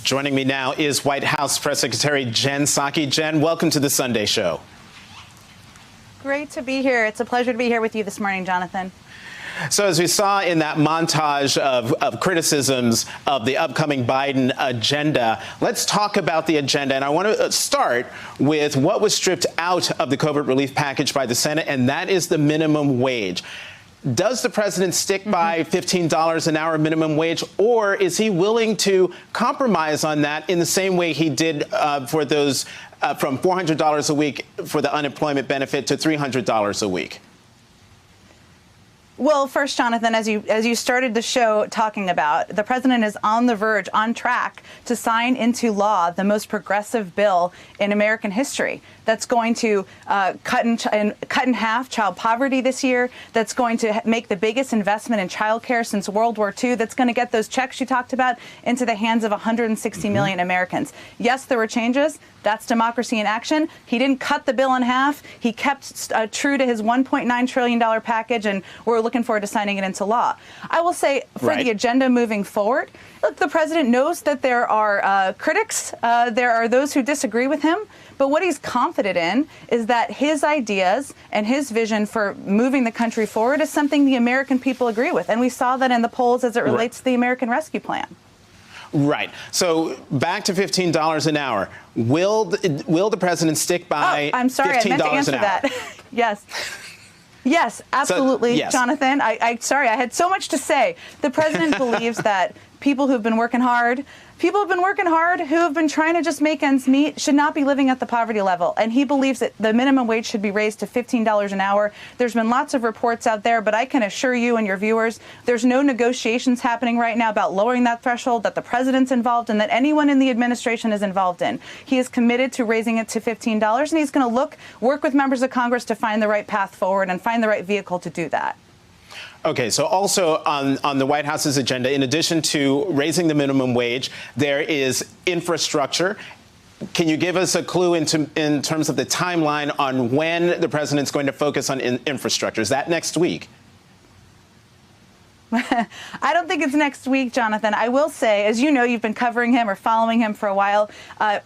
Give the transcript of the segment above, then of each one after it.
Joining me now is White House Press Secretary Jen Psaki. Jen, welcome to the Sunday Show. Great to be here. It's a pleasure to be here with you this morning, Jonathan. So as we saw in that montage of criticisms of the upcoming Biden agenda, let's talk about the agenda. And I want to start with what was stripped out of the COVID relief package by the Senate, and that is the minimum wage. Does the president stick by $15 an hour minimum wage, or is he willing to compromise on that in the same way he did for those from $400 a week for the unemployment benefit to $300 a week? Well, first, Jonathan, as you started the show talking about, the president is on the verge, on track to sign into law the most progressive bill in American history. That's going to cut in half child poverty this year. That's going to make the biggest investment in child care since World War II. That's going to get those checks you talked about into the hands of 160 million Americans. Yes, there were changes. That's democracy in action. He didn't cut the bill in half. He kept true to his $1.9 trillion package, and we're looking forward to signing it into law. I will say for the agenda moving forward, look, the president knows that there are critics. There are those who disagree with him. But what he's confident in is that his ideas and his vision for moving the country forward is something the American people agree with. And we saw that in the polls as it relates to the American Rescue Plan. Right. So back to $15 an hour. Will the president stick by I'm sorry, I meant to answer that. Yes. Yes, absolutely, so, yes. Jonathan. Sorry, I had so much to say. The president believes that people who've been working hard, who have been trying to just make ends meet, should not be living at the poverty level. And he believes that the minimum wage should be raised to $15 an hour. There's been lots of reports out there, but I can assure you and your viewers, there's no negotiations happening right now about lowering that threshold that the president's involved in, that anyone in the administration is involved in. He is committed to raising it to $15, and he's going to work with members of Congress to find the right path forward and find the right vehicle to do that. Okay, so also on the White House's agenda, in addition to raising the minimum wage, there is infrastructure. Can you give us a clue in terms of the timeline on when the president's going to focus on infrastructure? Is that next week? I don't think it's next week, Jonathan. I will say, as you know, you've been covering him or following him for a while,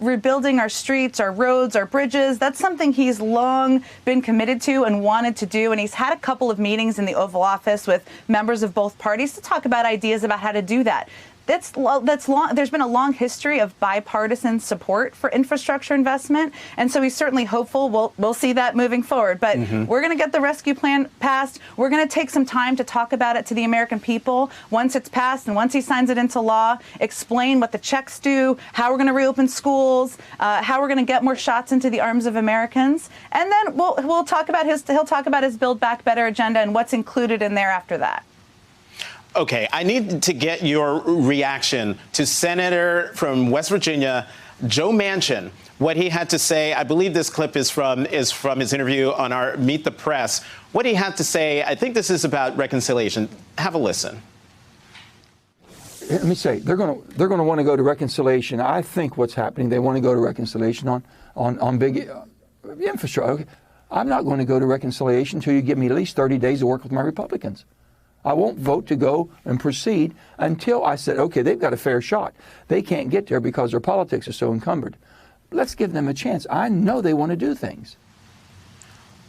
rebuilding our streets, our roads, our bridges, that's something he's long been committed to and wanted to do. And he's had a couple of meetings in the Oval Office with members of both parties to talk about ideas about how to do that. That's long. There's been a long history of bipartisan support for infrastructure investment, and so he's certainly hopeful we'll see that moving forward. But we're going to get the rescue plan passed. We're going to take some time to talk about it to the American people once it's passed and once he signs it into law. Explain what the checks do, how we're going to reopen schools, how we're going to get more shots into the arms of Americans, and then he'll talk about his Build Back Better agenda and what's included in there after that. Okay, I need to get your reaction to Senator from West Virginia, Joe Manchin, what he had to say. I believe this clip is from his interview on our Meet the Press. What he had to say, I think this is about reconciliation. Have a listen. Let me say, they're going to want to go to reconciliation. I think what's happening, they want to go to reconciliation on big infrastructure. Okay. I'm not going to go to reconciliation until you give me at least 30 days to work with my Republicans. I won't vote to go and proceed until I said, okay, they've got a fair shot. They can't get there because their politics are so encumbered. Let's give them a chance. I know they want to do things.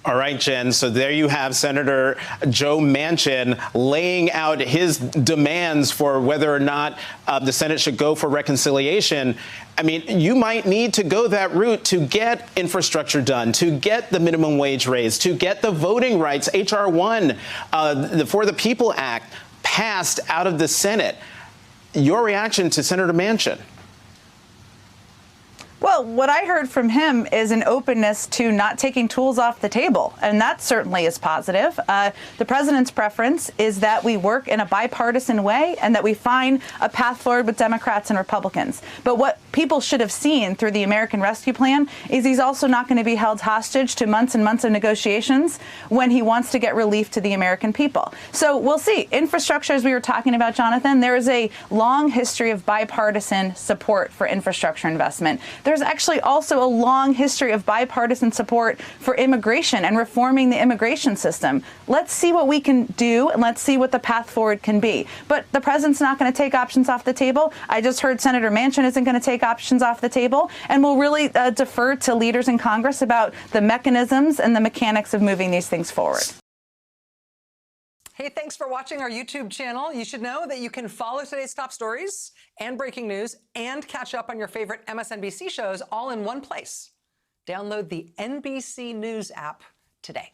All right, Jen. So there you have Senator Joe Manchin laying out his demands for whether or not the Senate should go for reconciliation. I mean, you might need to go that route to get infrastructure done, to get the minimum wage raised, to get the voting rights, H.R. 1, the For the People Act, passed out of the Senate. Your reaction to Senator Manchin? Well, what I heard from him is an openness to not taking tools off the table, and that certainly is positive. The president's preference is that we work in a bipartisan way and that we find a path forward with Democrats and Republicans. But what people should have seen through the American Rescue Plan is he's also not going to be held hostage to months and months of negotiations when he wants to get relief to the American people. So we'll see. Infrastructure, as we were talking about, Jonathan, there is a long history of bipartisan support for infrastructure investment. there's actually also a long history of bipartisan support for immigration and reforming the immigration system. Let's see what we can do, and let's see what the path forward can be. But the president's not going to take options off the table. I just heard Senator Manchin isn't going to take options off the table, and we'll really defer to leaders in Congress about the mechanisms and the mechanics of moving these things forward. Hey, thanks for watching our YouTube channel. You should know that you can follow today's top stories and breaking news and catch up on your favorite MSNBC shows all in one place. Download the NBC News app today.